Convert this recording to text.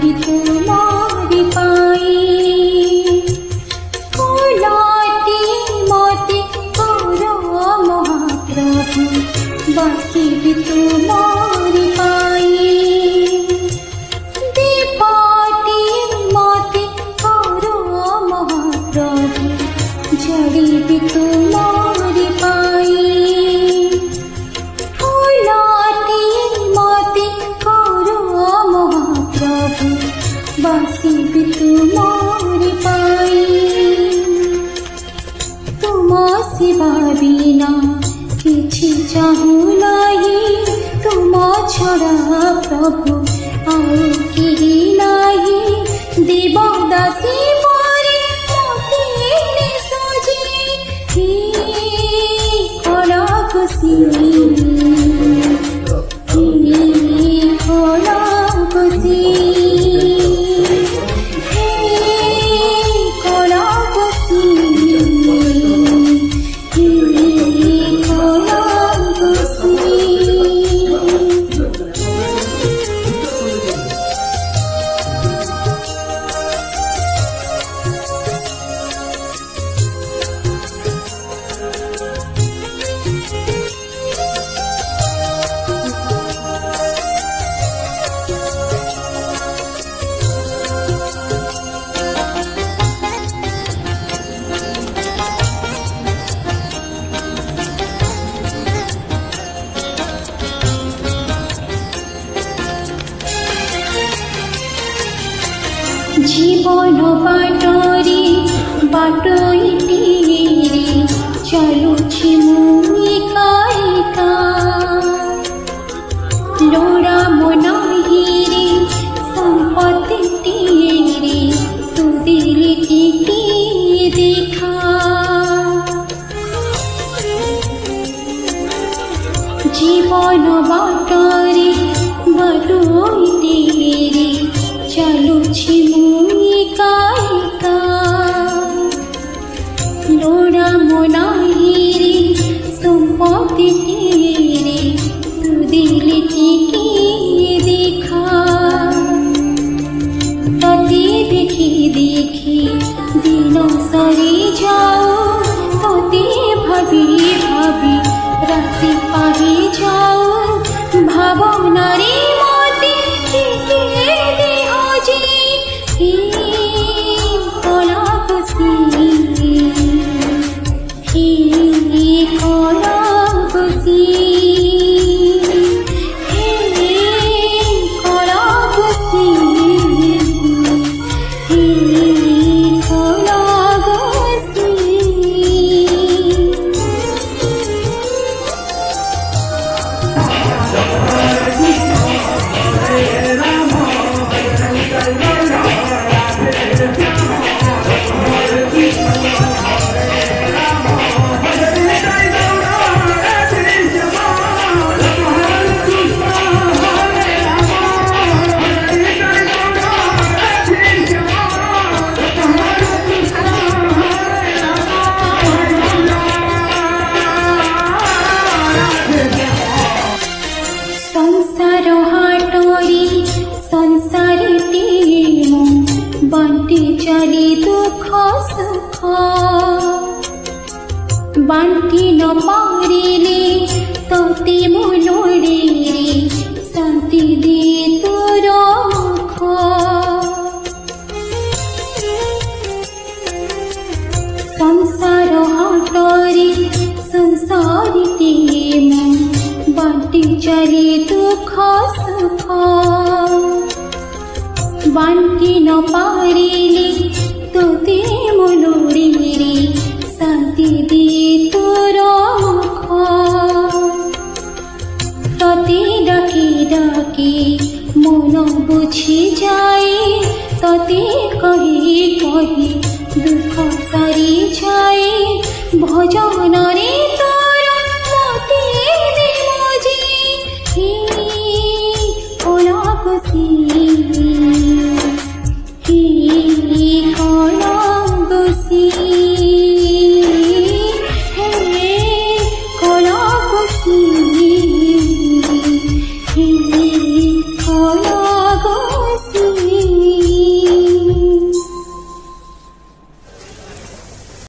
भी तुम्हारी पाई फुलाती मोती करो महाप्रभु बाकी भी तुम्हारी पाई दीपाती मोती करो महाप्रभु जड़ी भी तुम्हारी पाई फुलाती मोती करो महाप्रभु बाकी भी तुम्हारी पाई तुम सिवा बिना किछि चाहू नाही तुम छड़ा प्रभु आउ केही नाही देवदासी परि मोते सजी हे कला खुशी हे कला खुशी हे कला खुशी हे कला खुशी জীবন বাটরে বাটইটি রে চলুছি মুই কাইকা লোড়া মনাহি রে সম্পত্তি রে তু দিলি কি দেখা জীবন বাটরে বাটইটি রে চলুছি মুই কাইকা লোড়া মনাহি রে সম্পত্তি রে তু দিলি কি দেখা ততে দেখি দেখি দিন সরি যাও ততে ভাবি ভাবি রাতে পাহি যাও ভাবনারে মতে থেকে দেহজি হে কলা খুশি হে কলা খুশি হে কলা খুশি হে কলা খুশি संसार हाटरी संसारीती बांटी चली दुख सुख बांटी न पारिले तोते मोलोड़े रे शांति दे तोर मुख संसार हाटरी संसारीती बांटी चली दुख सुख बांटी न पारिले तोते मोलोड़ी रे शांति दे तोर मुख तते डाके डाके मन बुझी जाए तते कही कही दुख सारी जाए भजन रे तोर मोते देवजी हे कला खुशी हे कला